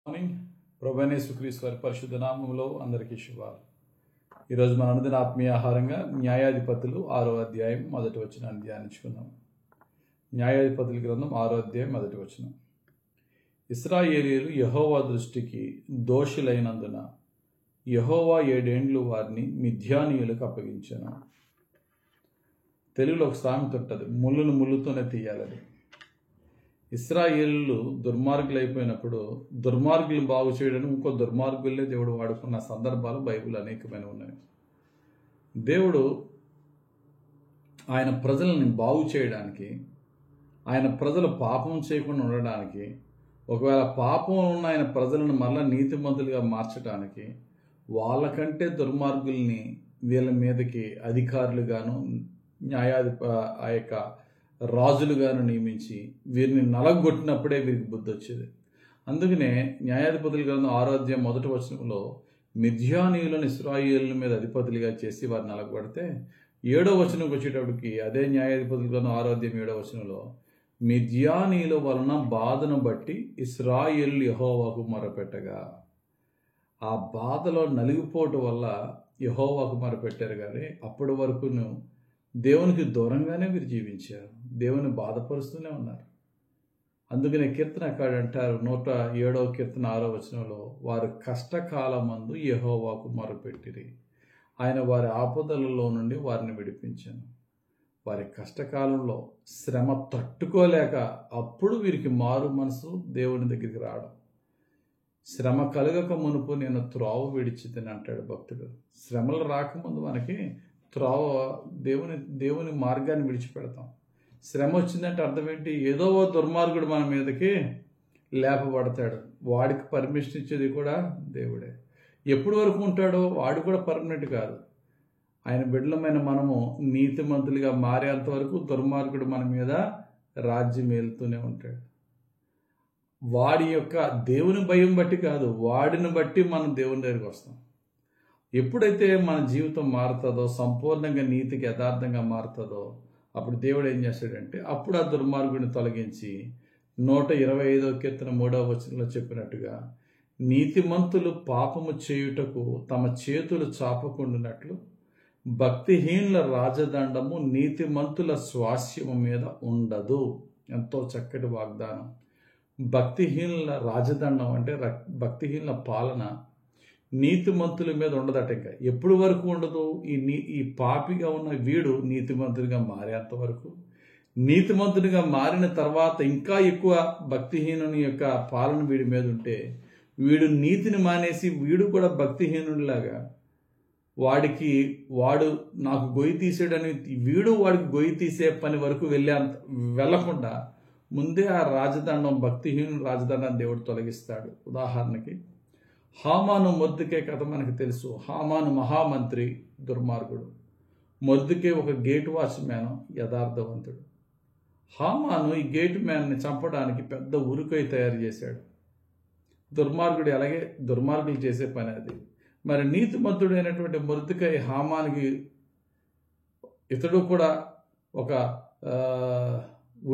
Morning ప్రభువైన యేసుక్రీస్తు వారి పరిశుద్ధ నామములో అందరికీ శుభాలు. ఈరోజు మన అనుదిన ఆత్మీయ ఆహారంగా న్యాయాధిపతులు 6వ అధ్యాయం 1వ వచనాన్ని ధ్యానించుకుందాం. న్యాయాధిపతుల గ్రంథం 6వ అధ్యాయం 1వ వచనం. ఇశ్రాయేలీయులు యెహోవా దృష్టికి దోషులైనందున యెహోవా 7 ఏండ్లు వారిని మిద్యానీయులకు అప్పగించాను. తెలుగులో ఒక సామెత ఉంటుంది, ముళ్ళును ముళ్ళుతోనే తీయాలని. ఇశ్రాయేలీయులు దుర్మార్గులైపోయినప్పుడు దుర్మార్గులు బాగు చేయడానికి ఇంకో దుర్మార్గులనే దేవుడు వాడుకున్న సందర్భాలు బైబిల్ అనేకమైన ఉన్నాయి. దేవుడు ఆయన ప్రజల్ని బాగు చేయడానికి, ఆయన ప్రజలు పాపం చేయకుండా ఉండడానికి, ఒకవేళ పాపం ఉన్న ఆయన ప్రజలను మళ్ళా నీతిమంతులుగా మార్చడానికి వాళ్ళకంటే దుర్మార్గుల్ని వీళ్ళ మీదకి అధికారులుగాను ఆ యొక్క రాజులుగాను నియమించి వీరిని నలగొట్టినప్పుడే వీరికి బుద్ధి వచ్చేది. అందుకనే న్యాయాధిపతుల గ్రంథం 6వ అధ్యాయం 1వ వచనంలో మిద్యానీయులను ఇశ్రాయేలుల మీద అధిపతులుగా చేసి వారిని నలగొడితే 7వ వచనంకి వచ్చేటప్పటికి అదే న్యాయాధిపతుల గ్రంథం 6వ అధ్యాయం 7వ వచనంలో మిద్యానీయుల వలన బాధను బట్టి ఇశ్రాయేలు యెహోవాకు మొరపెట్టగా, ఆ బాధలో నలిగిపోవటం వల్ల యెహోవాకు మొరపెట్టారు. కానీ అప్పటి వరకును దేవునికి దూరంగానే వీరు జీవించారు, దేవుని బాధపరుస్తూనే ఉన్నారు. అందుకనే కీర్తనకారుడు అంటారు 107వ కీర్తన 6వ వచనంలో, వారు కష్టకాలమందు యెహోవాకు మొరపెట్టిరి, ఆయన వారి ఆపదలలో నుండి వారిని విడిపించాను. వారి కష్టకాలంలో శ్రమ తట్టుకోలేక అప్పుడు వీరికి మారు మనసు దేవుని దగ్గరికి రావడం. శ్రమ కలగక మునుపు నేను త్రోవ విడిచితిని అంటాడు భక్తుడు. శ్రమలు రాకముందు మనకి త్రోవ దేవుని మార్గాన్ని విడిచిపెడతాం. శ్రమ వచ్చిందంటే అర్థం ఏంటి? ఏదో ఓ దుర్మార్గుడు మన మీదకి లేపబడతాడు. వాడికి పర్మిషన్ ఇచ్చేది కూడా దేవుడే. ఎప్పటి వరకు ఉంటాడో వాడు కూడా పర్మనెంట్ కాదు. ఆయన బిడ్డలమైన మనము నీతిమంతులుగా మారేంత వరకు దుర్మార్గుడు మన మీద రాజ్యం ఏలుతూనే ఉంటాడు. వాడి యొక్క దేవుని భయం బట్టి కాదు, వాడిని బట్టి మనం దేవుని దగ్గరికి వస్తాం. ఎప్పుడైతే మన జీవితం మారుతుందో, సంపూర్ణంగా నీతికి యథార్థంగా మారుతుందో, అప్పుడు దేవుడు ఏం చేస్తాడంటే అప్పుడు ఆ దుర్మార్గుడిని తొలగించి 125వ కీర్తన 3వ వచనంలో చెప్పినట్టుగా నీతిమంతులు పాపము చేయుటకు తమ చేతులు చాపకుండానట్లు భక్తిహీనుల రాజదండము నీతిమంతుల స్వాస్యము మీద ఉండదు. ఎంతో చక్కటి వాగ్దానం. భక్తిహీనుల రాజదండం అంటే భక్తిహీనుల పాలన నీతిమంతుల మీద ఉండదట. ఇంకా ఎప్పుడు వరకు ఉండదు? ఈ పాపిగా ఉన్న వీడు నీతిమంతుడిగా మారేంత వరకు. నీతిమంతుడిగా మారిన తర్వాత ఇంకా ఎక్కువ భక్తిహీనుని యొక్క పాలన వీడి మీద ఉంటే వీడు నీతిని మానేసి వీడు కూడా భక్తిహీనుడిలాగా వాడు నాకు గొయ్యి తీసాడని వీడు వాడికి గొయ్యి తీసే పని వరకు వెళ్ళకుండా ముందే ఆ రాజదండం, భక్తిహీనుని రాజదండాన్ని దేవుడు తొలగిస్తాడు. ఉదాహరణకి హామాను మొర్దెకై కథ మనకు తెలుసు. హామాను మహామంత్రి, దుర్మార్గుడు. మొర్దెకై ఒక గేట్ వాచ్మ్యాన్, యథార్థవంతుడు. హామాను ఈ గేట్ మ్యాన్ని చంపడానికి పెద్ద ఉరుకై తయారు చేశాడు. దుర్మార్గుడు అలాగే దుర్మార్గులు చేసే పని అది. మరి నీతిమంతుడైనటువంటి మొర్దెకై హామానికి ఇతడు కూడా ఒక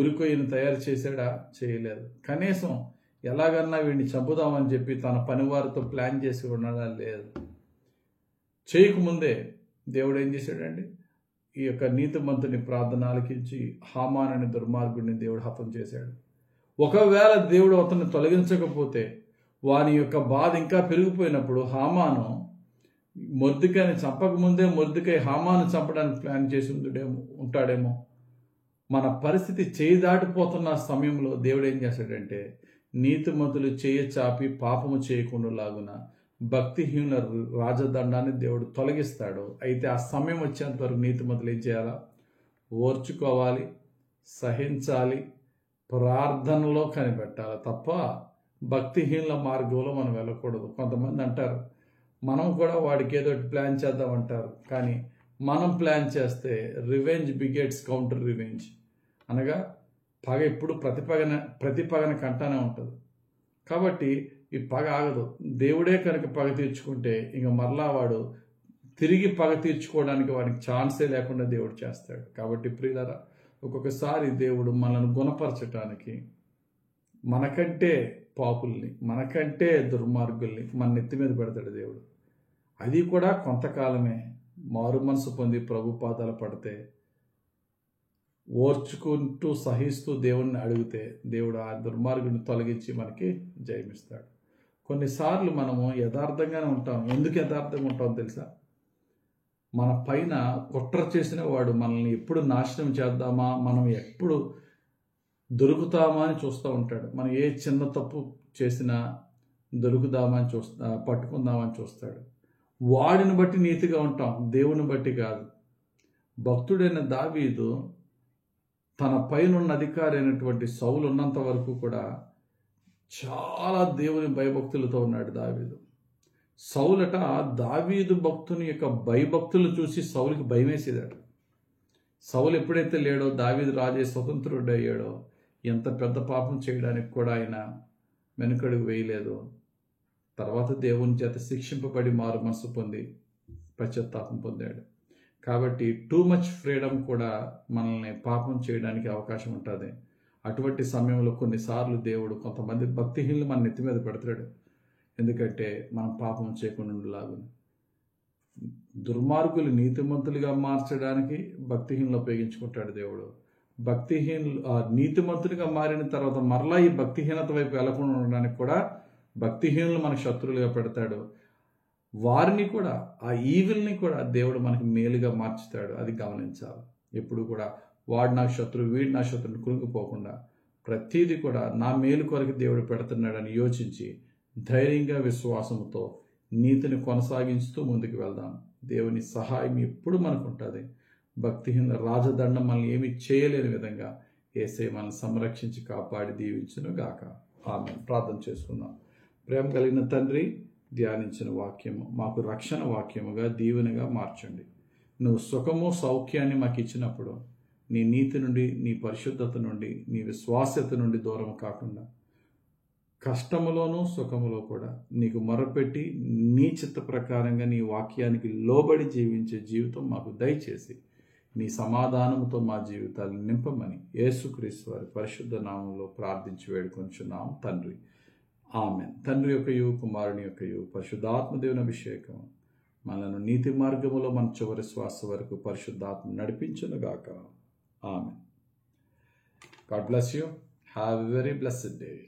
ఉరికొయ్యను తయారు చేశాడా? చేయలేదు. కనీసం ఎలాగన్నా వీడిని చంపుదామని చెప్పి తన పనివారితో ప్లాన్ చేసి ఉండడా? లేదు. చేయకముందే దేవుడు ఏం చేశాడండి? ఈ యొక్క నీతిమంతుని ప్రార్థన ఆలకించి హామాను దుర్మార్గుడిని దేవుడు హతం చేశాడు. ఒకవేళ దేవుడు అతన్ని తొలగించకపోతే వాని యొక్క బాధ ఇంకా పెరిగిపోయినప్పుడు హామాను మొర్దెకైని చంపకముందే మొర్దెకై హామాను చంపడానికి ప్లాన్ చేసి ఉంటాడేమో. మన పరిస్థితి చేయి దాటిపోతున్న సమయంలో దేవుడు ఏం చేశాడంటే నీతిమంతులు చేయ చాపి పాపము చేయకుండా లాగున భక్తిహీనుల రాజదండాన్ని దేవుడు తొలగిస్తాడు. అయితే ఆ సమయం వచ్చేంత వరకు నీతిమంతులు ఏం చేయాలా? ఓర్చుకోవాలి, సహించాలి, ప్రార్థనలో కనిపెట్టాలి తప్ప భక్తిహీనుల మార్గంలో మనం వెళ్ళకూడదు. కొంతమంది అంటారు మనం కూడా వాడికి ఏదో ప్లాన్ చేద్దామంటారు. కానీ మనం ప్లాన్ చేస్తే రివెంజ్ బిగెట్స్ కౌంటర్ రివెంజ్, అనగా పగ ఎప్పుడు ప్రతిపగన కంటానే ఉంటుంది. కాబట్టి ఈ పగ ఆగదు. దేవుడే కనుక పగ తీర్చుకుంటే ఇంక మరలా వాడు తిరిగి పగ తీర్చుకోవడానికి వాడికి ఛాన్సే లేకుండా దేవుడు చేస్తాడు. కాబట్టి ప్రియులారా, ఒక్కొక్కసారి దేవుడు మనల్ని గుణపరచటానికి మనకంటే పాపుల్ని, మనకంటే దుర్మార్గుల్ని మన నెత్తి మీద పెడతాడు దేవుడు. అది కూడా కొంతకాలమే. మారు మనసు పొంది ప్రభు పాదాలు పడితే, ఓర్చుకుంటూ సహిస్తూ దేవుణ్ణి అడిగితే దేవుడు ఆ దుర్మార్గుని తొలగించి మనకి జయమిస్తాడు. కొన్నిసార్లు మనము యథార్థంగానే ఉంటాం. ఎందుకు యథార్థంగా ఉంటాం తెలుసా? మన పైన కుట్ర చేసిన వాడు మనల్ని ఎప్పుడు నాశనం చేద్దామా, మనం ఎప్పుడు దొరుకుతామా అని చూస్తూ ఉంటాడు. మనం ఏ చిన్న తప్పు చేసినా దొరుకుదామని పట్టుకుందామని చూస్తాడు. వాడిని బట్టి నీతిగా ఉంటాం, దేవుని బట్టి కాదు. భక్తుడైన దావీదు తన పైనున్న అధికారి అయినటువంటి సౌలు ఉన్నంత వరకు కూడా చాలా దేవుని భయభక్తులతో ఉన్నాడు దావీదు. సౌలట దావీదు భక్తుని యొక్క భయభక్తులు చూసి సౌలుకి భయమేసేదట. సౌలు ఎప్పుడైతే లేడో, దావీదు రాజే స్వతంత్రుడు అయ్యాడో, ఎంత పెద్ద పాపం చేయడానికి కూడా ఆయన వెనుకడుగు వేయలేదు. తర్వాత దేవుని చేత శిక్షింపబడి మారు మనసు పొంది పశ్చాత్తాపం పొందాడు. కాబట్టి టూ మచ్ ఫ్రీడమ్ కూడా మనల్ని పాపం చేయడానికి అవకాశం ఉంటుంది. అటువంటి సమయంలో కొన్నిసార్లు దేవుడు కొంతమంది భక్తిహీనులు మన నెత్తి మీద పెడతాడు. ఎందుకంటే మనం పాపం చేయకుండా ఉండేలాగా. దుర్మార్గులు నీతిమంతులుగా మార్చడానికి భక్తిహీనులు ఉపయోగించుకుంటాడు దేవుడు. నీతిమంతులుగా మారిన తర్వాత మరలా ఈ భక్తిహీనత వైపు వెళ్లకుండా ఉండడానికి కూడా భక్తిహీనులు మనకు శత్రువులుగా పెడతాడు. వారిని కూడా, ఆ ఈవిల్ని కూడా దేవుడు మనకి మేలుగా మార్చుతాడు. అది గమనించాలి. ఎప్పుడు కూడా వాడు నాకు శత్రువు, వీడు నా శత్రువుని కురుకుపోకుండా ప్రతీది కూడా నా మేలు కొరకు దేవుడు పెడుతున్నాడని యోచించి ధైర్యంగా విశ్వాసంతో నీతిని కొనసాగించుతూ ముందుకు వెళ్దాం. దేవుని సహాయం ఎప్పుడు మనకు ఉంటుంది. భక్తిహీన రాజదండం మనల్ని ఏమీ చేయలేని విధంగా యేసయ్య మనల్ని సంరక్షించి కాపాడి దీవించును గాక. ఆమేన్. ప్రార్థన చేసుకుందాం. ప్రేమ కలిగిన తండ్రి, ధ్యానించిన వాక్యము మాకు రక్షణ వాక్యముగా దీవెనగా మార్చండి. నువ్వు సుఖము సౌఖ్యాన్ని మాకు ఇచ్చినప్పుడు నీ నీతి నుండి, నీ పరిశుద్ధత నుండి, నీ విశ్వాస్యత నుండి దూరం కాకుండా కష్టములోనూ సుఖములో కూడా నీకు మొరపెట్టి నీ చిత్త ప్రకారంగా నీ వాక్యానికి లోబడి జీవించే జీవితం మాకు దయచేసి నీ సమాధానంతో మా జీవితాలను నింపమని యేసుక్రీస్తు వారి పరిశుద్ధ నామంలో ప్రార్థించి వేడుకొంచున్నాం తండ్రి. ఆమెన్. తండ్రి యొక్కయు, కుమారుని యొక్కయు, పరిశుద్ధాత్మదేవుని అభిషేకం మనను నీతి మార్గములో మన చివరి శ్వాస వరకు పరిశుద్ధాత్మ నడిపించునుగాక. Amen. God bless you. Have a very blessed day.